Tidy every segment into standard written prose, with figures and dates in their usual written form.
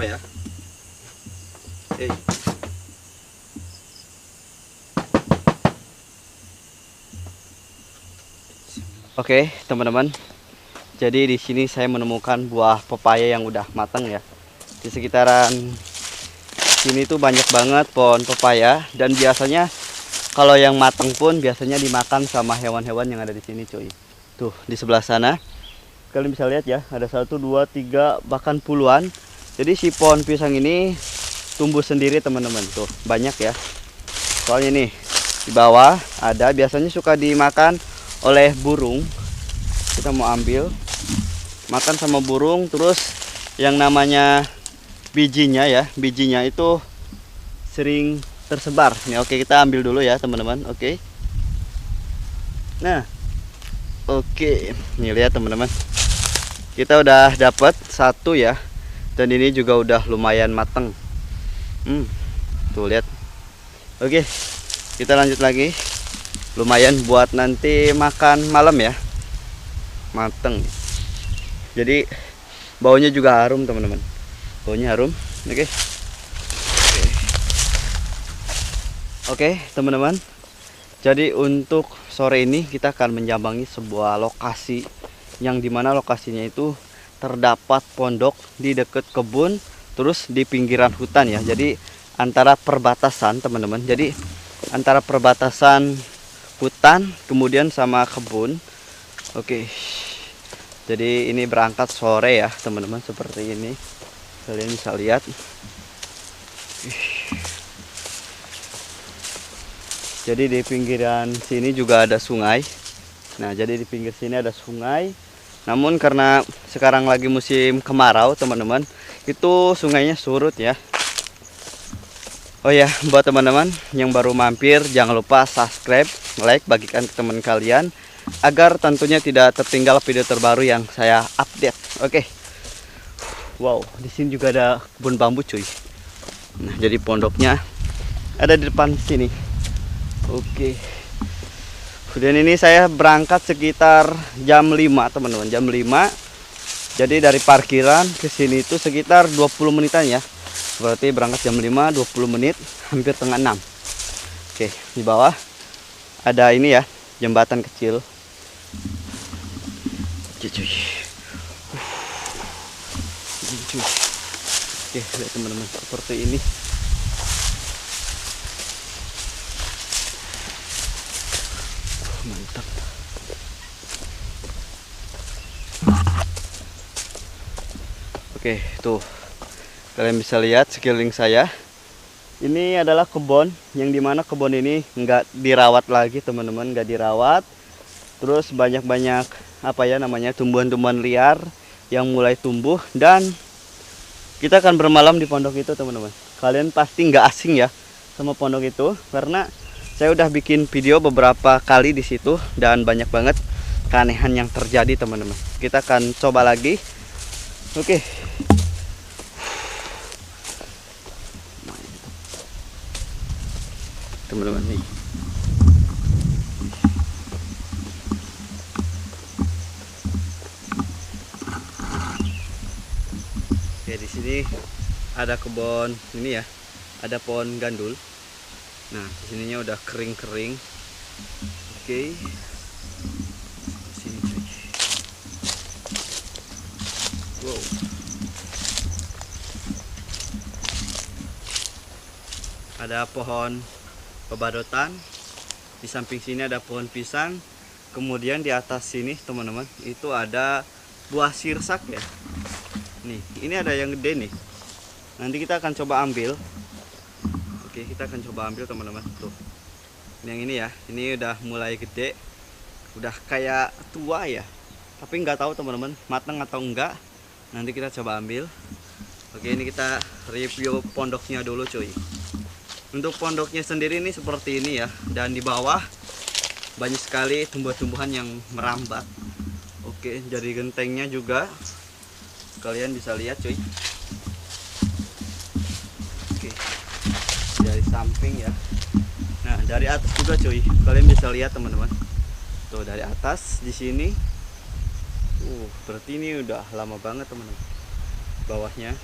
coba ya. Oke. Oke, teman-teman. Jadi di sini saya menemukan buah pepaya yang udah matang ya. Di sekitaran sini tuh banyak banget pohon pepaya, dan biasanya kalau yang matang pun biasanya dimakan sama hewan-hewan yang ada di sini, cuy. Tuh, di sebelah sana. Kalian bisa lihat ya, ada 1, 2, 3, bahkan puluhan. Jadi si pohon pisang ini tumbuh sendiri, teman-teman. Tuh, banyak ya. Soalnya nih, di bawah ada, biasanya suka dimakan oleh burung. Kita mau ambil, makan sama burung. Terus yang namanya bijinya ya, bijinya itu sering tersebar. Nih, oke, kita ambil dulu ya, teman-teman. Oke. Nah, oke. Nih lihat, teman-teman. Kita udah dapat satu ya. Dan ini juga udah lumayan mateng. Tuh lihat. Oke. Kita lanjut lagi. Lumayan buat nanti makan malam ya. Mateng. Jadi baunya juga harum, teman-teman. Baunya harum. Oke. Oke, teman-teman. Jadi untuk sore ini kita akan menjambangi sebuah lokasi yang dimana lokasinya itu terdapat pondok di dekat kebun, terus di pinggiran hutan ya. Jadi antara perbatasan, teman-teman. Jadi antara perbatasan hutan kemudian sama kebun. Oke. Jadi ini berangkat sore ya, teman-teman, seperti ini. Kalian bisa lihat. Jadi di pinggiran sini juga ada sungai. Nah, jadi di pinggir sini ada sungai. Namun karena sekarang lagi musim kemarau, teman-teman, itu sungainya surut ya. Oh ya, buat teman-teman yang baru mampir, jangan lupa subscribe, like, bagikan ke teman kalian, agar tentunya tidak tertinggal video terbaru yang saya update. Oke. Wow, di sini juga ada kebun bambu, cuy. Nah, jadi pondoknya ada di depan sini. Oke. Dan ini saya berangkat sekitar jam 5, teman-teman, jam 5. Jadi dari parkiran ke sini itu sekitar 20 menitan ya. Berarti berangkat jam 5, 20 menit, hampir setengah 6. Oke, di bawah ada ini ya, jembatan kecil. Oke, cuy. Oke, lihat teman-teman, seperti ini. Mantap. Oke, tuh kalian bisa lihat sekeliling saya. Ini adalah kebun yang dimana kebun ini nggak dirawat lagi, teman-teman, nggak dirawat. Terus banyak-banyak apa ya namanya, tumbuhan-tumbuhan liar yang mulai tumbuh. Dan kita akan bermalam di pondok itu, teman-teman. Kalian pasti nggak asing ya sama pondok itu, karena saya udah bikin video beberapa kali di situ dan banyak banget keanehan yang terjadi, teman-teman. Kita akan coba lagi. Oke. Teman-teman nih. Oke, di sini ada kebun ini ya. Ada pohon gandul. Nah, di sininya udah kering-kering. Oke. Sini, cuy. Wow. Ada pohon pebadotan. Di samping sini ada pohon pisang. Kemudian di atas sini, teman-teman, itu ada buah sirsak ya. Nih, ini ada yang gede nih. Nanti kita akan coba ambil. Oke, kita akan coba ambil, teman-teman. Tuh. Yang ini ya. Ini udah mulai gede. Udah kayak tua ya. Tapi nggak tahu, teman-teman, matang atau enggak. Nanti kita coba ambil. Oke, ini kita review pondoknya dulu, cuy. Untuk pondoknya sendiri ini seperti ini ya. Dan di bawah banyak sekali tumbuh-tumbuhan yang merambat. Oke, jadi gentengnya juga kalian bisa lihat, cuy. Oke, dari samping ya. Nah, dari atas juga, cuy. Kalian bisa lihat, teman-teman. Tuh, dari atas di sini. Berarti ini udah lama banget, teman-teman. Bawahnya.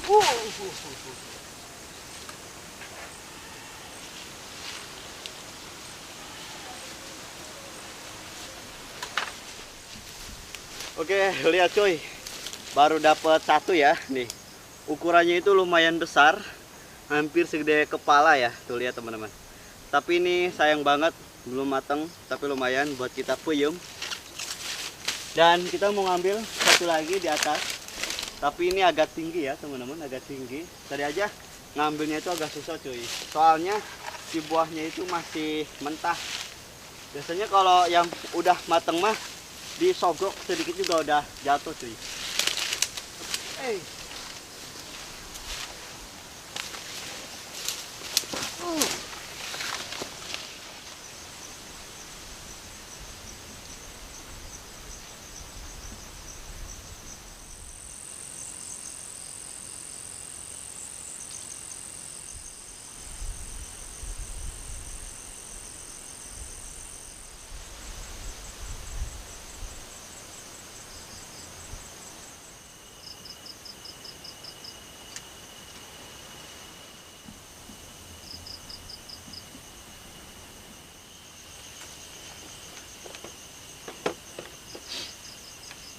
Oke, lihat cuy. Baru dapat satu ya, nih. Ukurannya itu lumayan besar, hampir segede kepala ya. Tuh lihat teman-teman. Tapi ini sayang banget belum matang, tapi lumayan buat kita puyem. Dan kita mau ngambil satu lagi di atas. Tapi ini agak tinggi ya teman-teman, agak tinggi. Tadi aja ngambilnya itu agak susah cuy. Soalnya si buahnya itu masih mentah. Biasanya kalau yang udah mateng mah disogok sedikit juga udah jatuh cuy. Hey.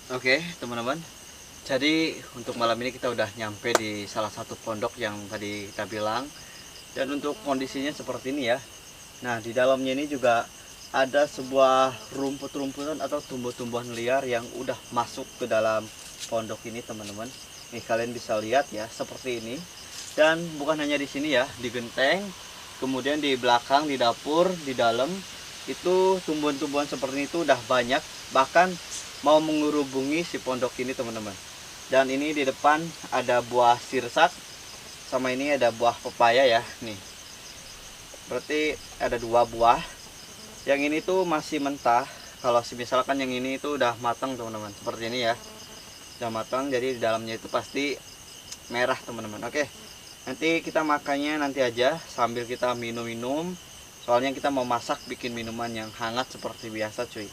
Oke teman-teman, jadi untuk malam ini kita udah nyampe di salah satu pondok yang tadi kita bilang. Dan untuk kondisinya seperti ini ya. Nah di dalamnya ini juga ada sebuah rumput-rumputan atau tumbuh-tumbuhan liar yang udah masuk ke dalam pondok ini teman-teman. Nih kalian bisa lihat ya seperti ini. Dan bukan hanya di sini ya, di genteng, kemudian di belakang, di dapur, di dalam itu tumbuhan-tumbuhan seperti itu udah banyak, bahkan mau mengerubungi si pondok ini teman-teman. Dan ini di depan ada buah sirsak, sama ini ada buah pepaya ya nih. Berarti ada dua buah. Yang ini tuh masih mentah. Kalau misalkan yang ini itu udah matang teman-teman, seperti ini ya, udah matang, jadi di dalamnya itu pasti merah teman-teman. Oke, nanti kita makannya nanti aja sambil kita minum-minum. Soalnya kita mau masak bikin minuman yang hangat seperti biasa cuy.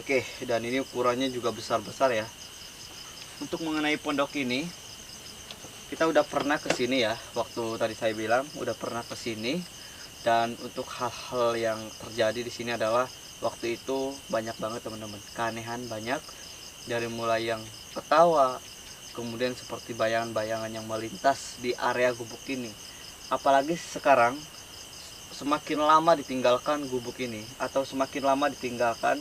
Oke, dan ini ukurannya juga besar-besar ya. Untuk mengenai pondok ini, kita udah pernah ke sini ya. Waktu tadi saya bilang udah pernah ke sini. Dan untuk hal-hal yang terjadi di sini adalah waktu itu banyak banget teman-teman. Keanehan banyak, dari mulai yang ketawa, kemudian seperti bayangan-bayangan yang melintas di area gubuk ini. Apalagi sekarang semakin lama ditinggalkan gubuk ini atau semakin lama ditinggalkan,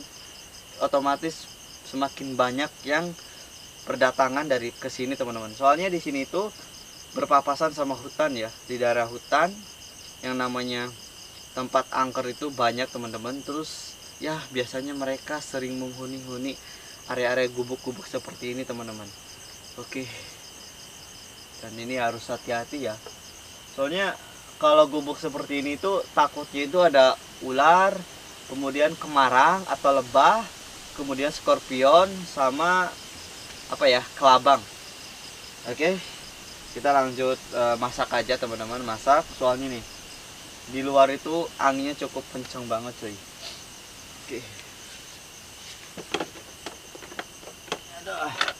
otomatis semakin banyak yang berdatangan dari ke sini teman-teman. Soalnya di sini itu berpapasan sama hutan ya, di daerah hutan yang namanya tempat angker itu banyak teman-teman. Terus ya biasanya mereka sering menghuni-huni area-area gubuk-gubuk seperti ini teman-teman. Oke, dan ini harus hati-hati ya. Soalnya kalau gubuk seperti ini tuh takutnya itu ada ular, kemudian kemarang atau lebah, kemudian skorpion, sama apa ya, kelabang. Oke, kita lanjut masak aja teman-teman. Masak, soalnya nih di luar itu anginnya cukup kencang banget cuy. Oke. Aduh.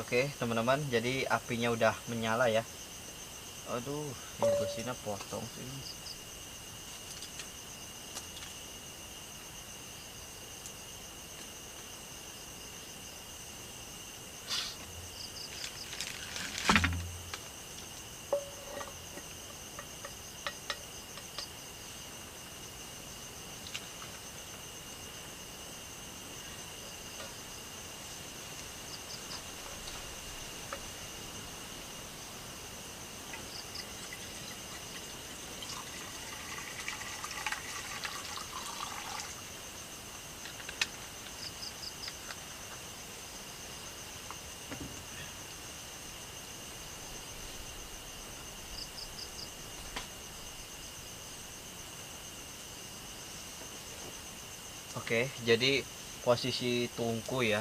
Oke teman-teman, jadi apinya udah menyala ya. Aduh, ini besinya potong sih. Oke, jadi posisi tungku ya,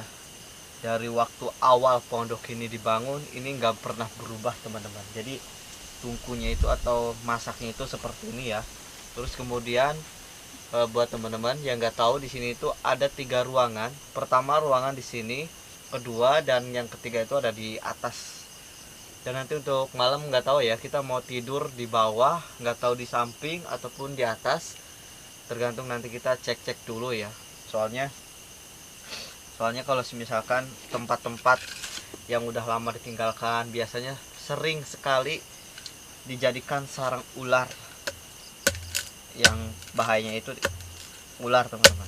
dari waktu awal pondok ini dibangun ini nggak pernah berubah teman-teman. Jadi tungkunya itu atau masaknya itu seperti ini ya. Terus kemudian buat teman-teman yang nggak tahu, di sini itu ada 3 ruangan. Pertama ruangan di sini, kedua dan yang ketiga itu ada di atas. Dan nanti untuk malam nggak tahu ya, kita mau tidur di bawah, nggak tahu di samping ataupun di atas, tergantung nanti kita cek-cek dulu ya. Soalnya kalau misalkan tempat-tempat yang udah lama ditinggalkan biasanya sering sekali dijadikan sarang ular. Yang bahayanya itu ular teman-teman.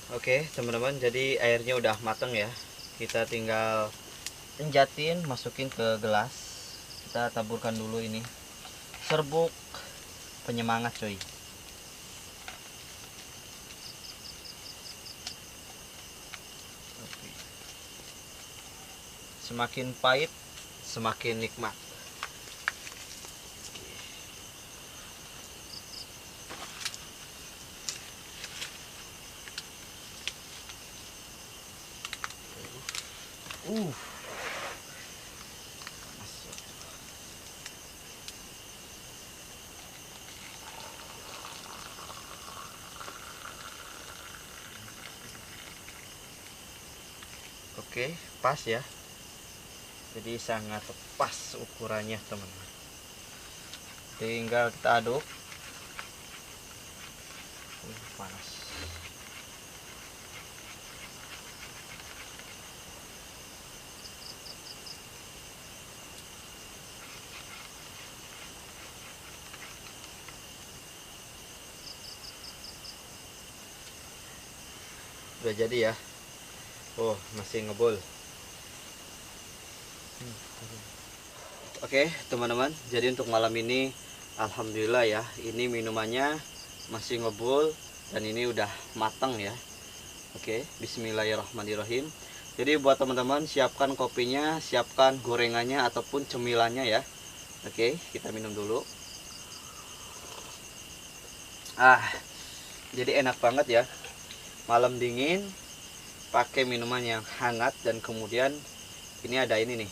Oke teman-teman, jadi airnya udah mateng ya. Kita tinggal enjatin, masukin ke gelas. Kita taburkan dulu ini serbuk penyemangat coy. Semakin pahit semakin nikmat. Uh. Oke, pas ya. Jadi sangat pas ukurannya, teman-teman. Tinggal kita aduk. Panas. Udah jadi ya. Oh, masih ngebul. Oke teman-teman, jadi untuk malam ini alhamdulillah ya, ini minumannya masih ngebul dan ini udah matang ya. Oke, bismillahirrahmanirrahim. Jadi buat teman-teman, siapkan kopinya, siapkan gorengannya ataupun cemilannya ya. Oke, kita minum dulu. Jadi enak banget ya. Malam dingin pakai minuman yang hangat. Dan kemudian ini ada ini nih,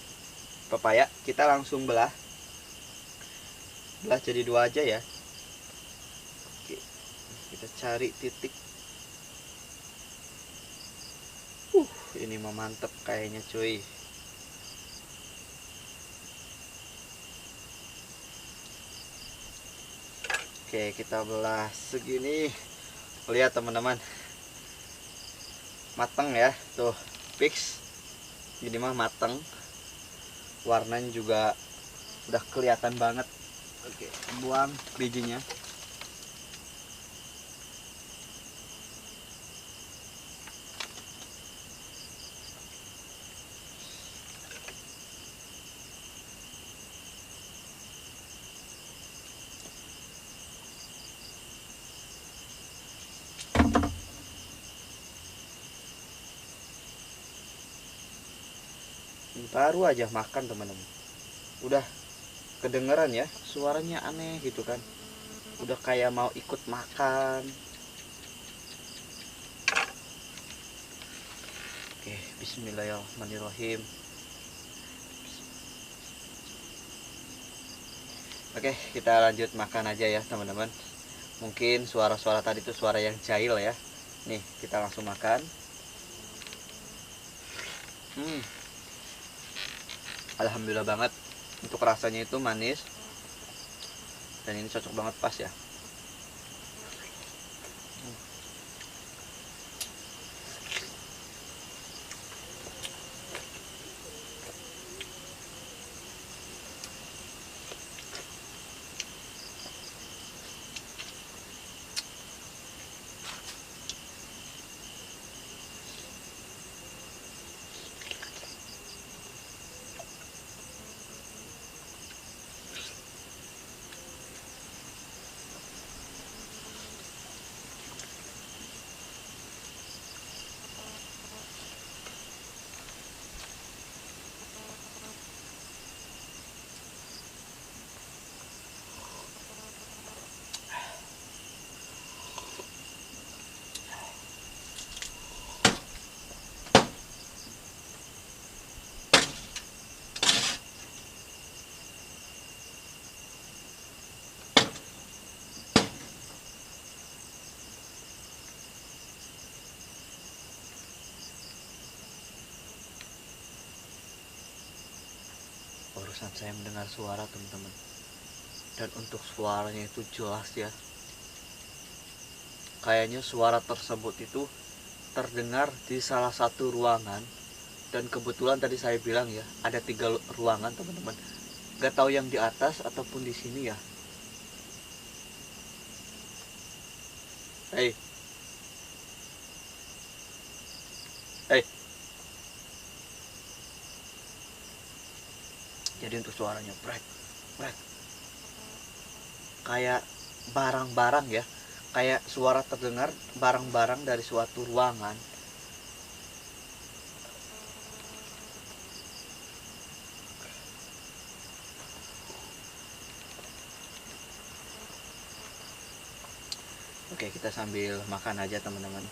pepaya. Kita langsung belah jadi dua aja ya. Oke, kita cari titik. Ini mah mantep kayaknya cuy. Oke, kita belah segini. Lihat teman-teman, mateng ya, tuh fix. Ini mah mateng, warnanya juga udah kelihatan banget. Oke, buang bijinya. Baru aja makan teman-teman, udah kedengeran ya suaranya aneh gitu kan, udah kayak mau ikut makan. Oke, bismillahirrahmanirrahim. Oke, kita lanjut makan aja ya teman-teman. Mungkin suara-suara tadi itu suara yang jahil ya. Nih, kita langsung makan. Alhamdulillah banget, untuk rasanya itu manis dan ini cocok banget, pas ya. Barusan saya mendengar suara teman-teman, dan untuk suaranya itu jelas ya. Kayaknya suara tersebut itu terdengar di salah satu ruangan. Dan kebetulan tadi saya bilang ya, ada 3 ruangan teman-teman. Gak tahu yang di atas ataupun di sini ya. Hey, hey. Jadi untuk suaranya brek, brek, kayak barang-barang ya, kayak suara terdengar barang-barang dari suatu ruangan. Oke, kita sambil makan aja teman-teman.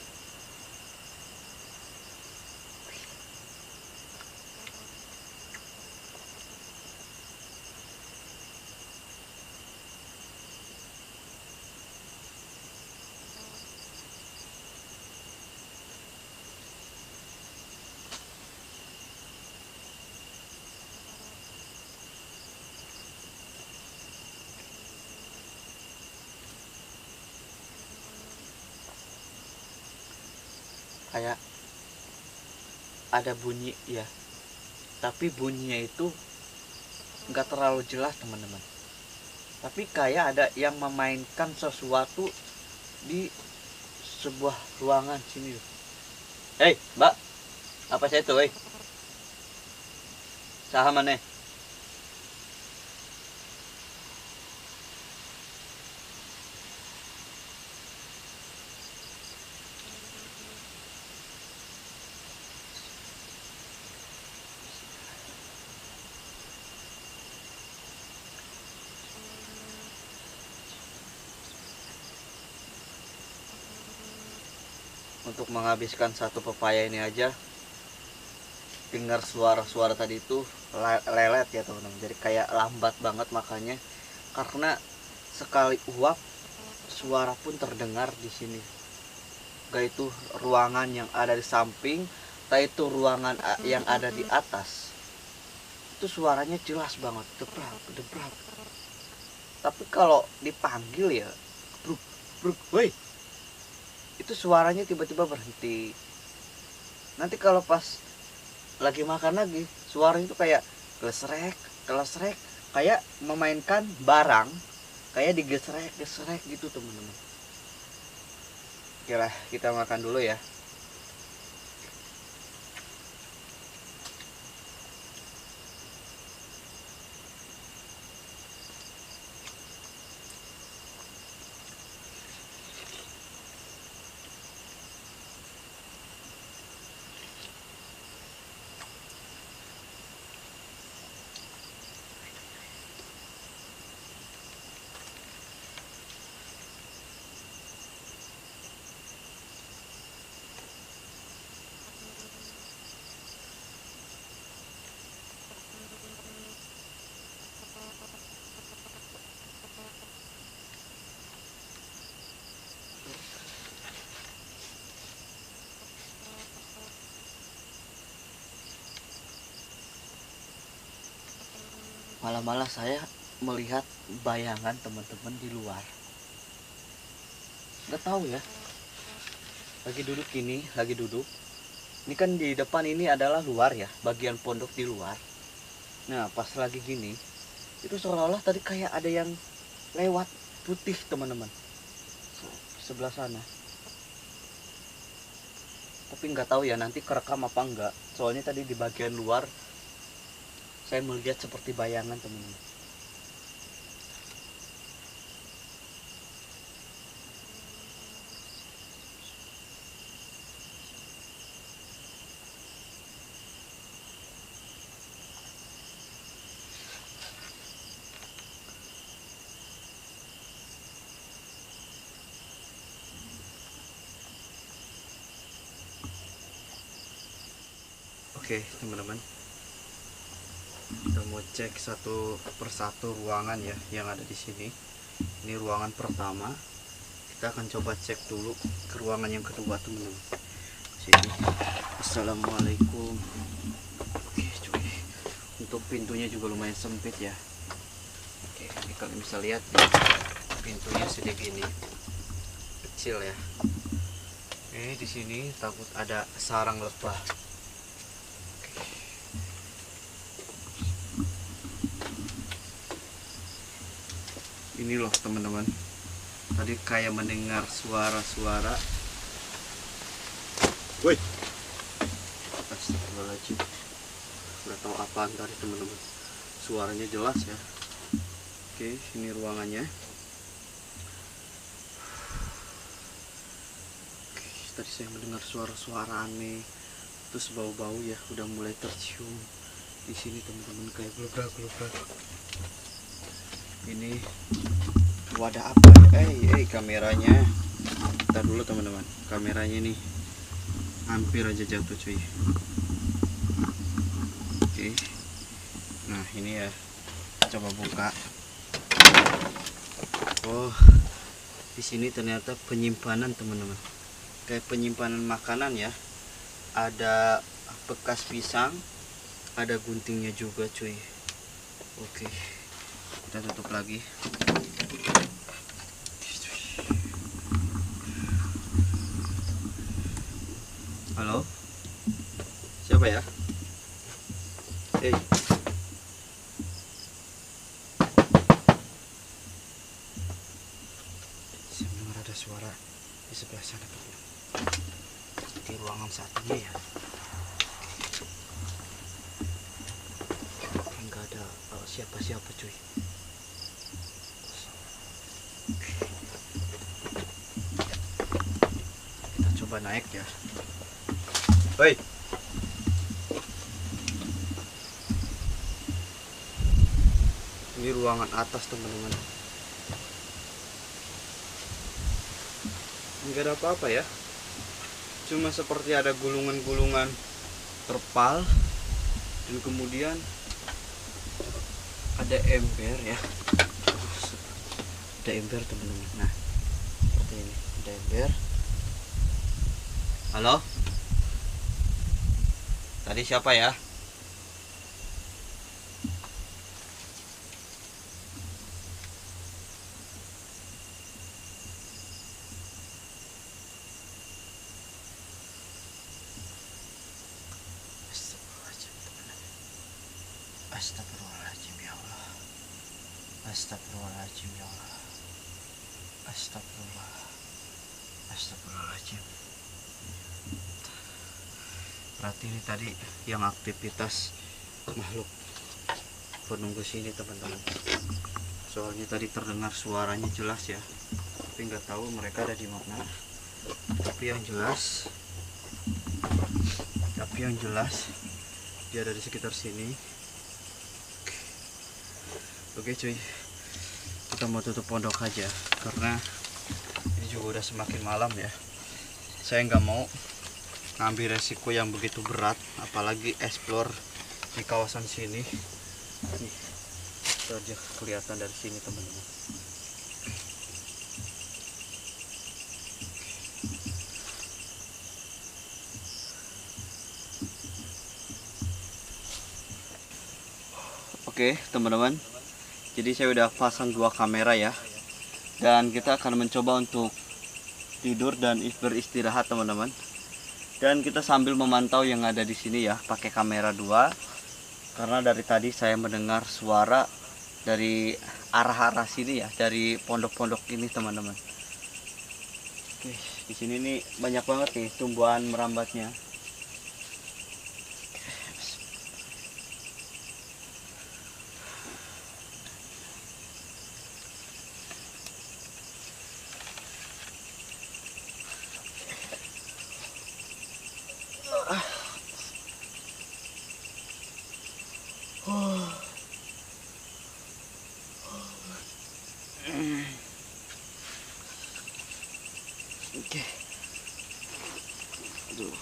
Kayak ada bunyi ya, tapi bunyinya itu nggak terlalu jelas teman-teman, tapi kayak ada yang memainkan sesuatu di sebuah ruangan sini. Hei mbak, apa saya tuh saha maneh? untuk menghabiskan satu pepaya ini aja dengar suara-suara tadi itu lelet ya teman-teman. Jadi kayak lambat banget makanya, karena sekali uap suara pun terdengar di sini. Gak itu ruangan yang ada di samping, tak itu ruangan yang ada di atas. Itu suaranya jelas banget, debrak, debrak. Tapi kalau dipanggil ya, bruk, bruk, woi, itu suaranya tiba-tiba berhenti. Nanti kalau pas lagi makan lagi, suaranya itu kayak gelesrek, gelesrek, kayak memainkan barang, kayak digesrek-gesrek gitu teman-teman. Oke lah, kita makan dulu ya. Malah-malah saya melihat bayangan teman-teman di luar. Nggak tahu ya. Lagi duduk ini, lagi duduk. Ini kan di depan ini adalah luar ya, bagian pondok di luar. Nah, pas lagi gini, itu seolah-olah tadi kayak ada yang lewat putih teman-teman. Sebelah sana. Tapi nggak tahu ya nanti kerekam apa enggak. Soalnya tadi di bagian luar saya melihat seperti bayangan teman-teman. Oke teman-teman, kita mau cek satu persatu ruangan ya yang ada di sini. Ini ruangan pertama. Kita akan coba cek dulu ke ruangan yang kedua teman-teman. Sini. Assalamualaikum. Oke cuy. Untuk pintunya juga lumayan sempit ya. Oke, ini kalian bisa lihat pintunya segini, kecil ya. Di sini takut ada sarang lebah. Ini loh teman-teman, tadi kayak mendengar suara-suara. Woi, astagfirullahaladzim, nggak tahu apaan tadi teman-teman, suaranya jelas ya. Oke, ini ruangannya. Oke, tadi saya mendengar suara-suara aneh, terus bau-bau ya udah mulai tercium di sini teman-teman, kayak gelobrak-gelobrak. Ini wadah apa ya? Kameranya. Bentar dulu teman-teman. Kameranya nih hampir aja jatuh cuy. Oke. Nah, ini ya. Coba buka. Oh. Di sini ternyata penyimpanan teman-teman. Kayak penyimpanan makanan ya. Ada bekas pisang, ada guntingnya juga cuy. Oke. Kita tutup lagi. Halo, siapa ya? Hey, saya mendengar ada suara di sebelah sana teman. Di ruangan satunya ya. Nggak ada siapa-siapa cuy. Coba naik ya. Hoi. Ini ruangan atas teman-teman. Enggak ada apa-apa ya. cuma seperti ada gulungan-gulungan terpal, dan kemudian ada ember ya. Ada ember teman-teman. Nah, seperti ini ada ember. Halo, tadi siapa ya? Astagfirullahaladzim ya Allah. Astagfirullahaladzim ya Allah. Astagfirullahaladzim. Berarti ini tadi yang aktivitas makhluk penunggu sini teman-teman. Soalnya tadi terdengar suaranya jelas ya, tapi nggak tahu mereka ada di mana. Tapi yang jelas dia ada di sekitar sini. Oke cuy, kita mau tutup pondok aja karena ini juga udah semakin malam ya. Saya nggak mau ngambil resiko yang begitu berat, apalagi explore di kawasan sini. Nih, itu aja kelihatan dari sini teman-teman. Oke teman-teman, jadi saya udah pasang 2 kamera ya, dan kita akan mencoba untuk tidur dan beristirahat teman-teman. Dan kita sambil memantau yang ada di sini ya, pakai kamera 2, karena dari tadi saya mendengar suara dari arah-arah sini ya, dari pondok-pondok ini teman-teman. Oke, di sini nih banyak banget nih tumbuhan merambatnya. Oke. Aduh.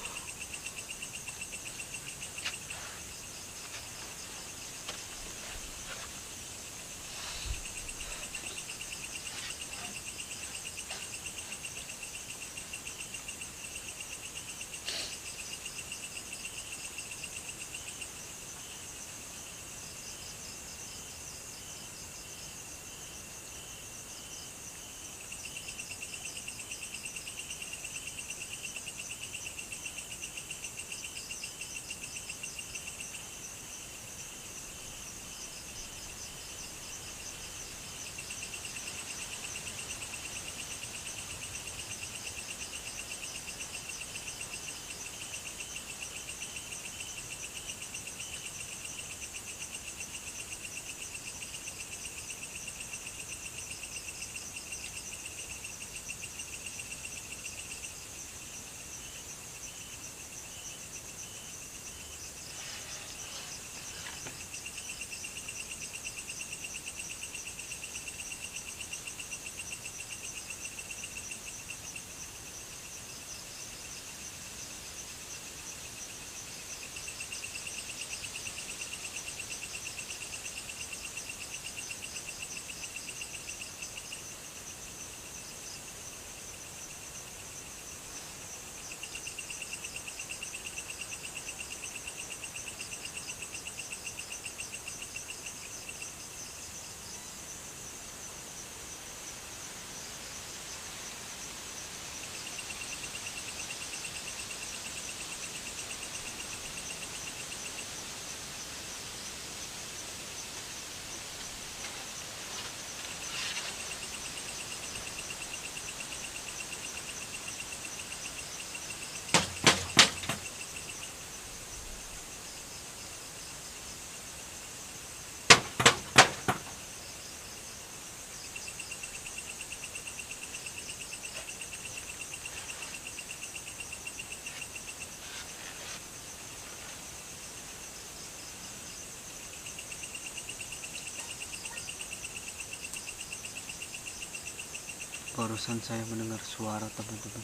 Barusan saya mendengar suara teman-teman.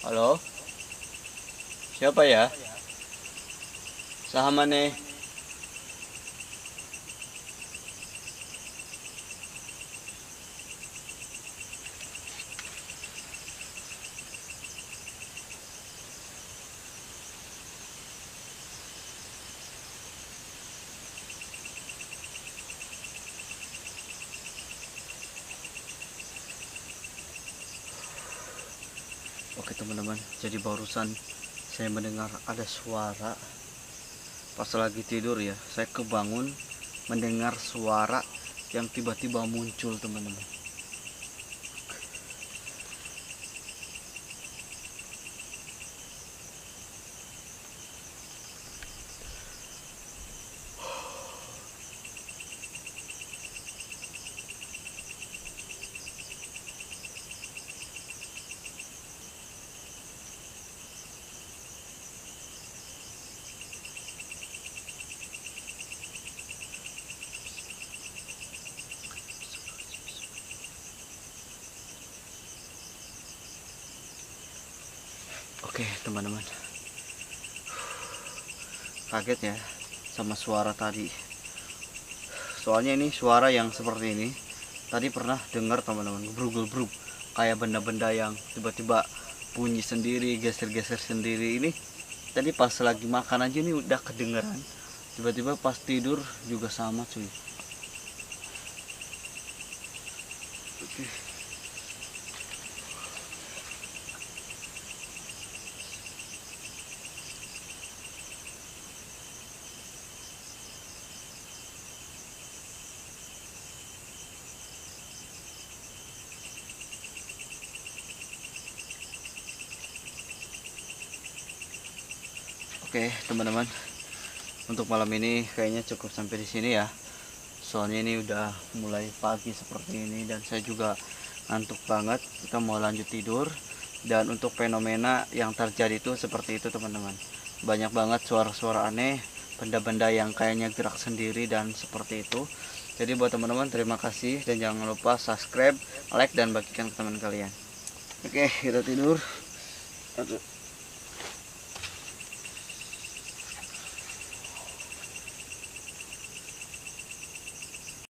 Halo? Siapa ya? Saha maneh? Oke teman-teman, jadi barusan saya mendengar ada suara pas lagi tidur ya. Saya kebangun mendengar suara yang tiba-tiba muncul teman-teman. Oke teman-teman, kaget ya sama suara tadi. Soalnya ini suara yang seperti ini tadi pernah dengar teman-teman, gebruk-gebruk kayak benda-benda yang tiba-tiba bunyi sendiri, geser-geser sendiri. Ini tadi pas lagi makan aja nih udah kedengeran, tiba-tiba pas tidur juga sama cuy. Oke. Oke teman-teman, untuk malam ini kayaknya cukup sampai di sini ya. Soalnya ini udah mulai pagi seperti ini dan saya juga ngantuk banget. Kita mau lanjut tidur. Dan untuk fenomena yang terjadi itu seperti itu teman-teman. Banyak banget suara-suara aneh, benda-benda yang kayaknya gerak sendiri dan seperti itu. Jadi buat teman-teman terima kasih dan jangan lupa subscribe, like dan bagikan ke teman kalian. Oke, kita tidur. Aduh.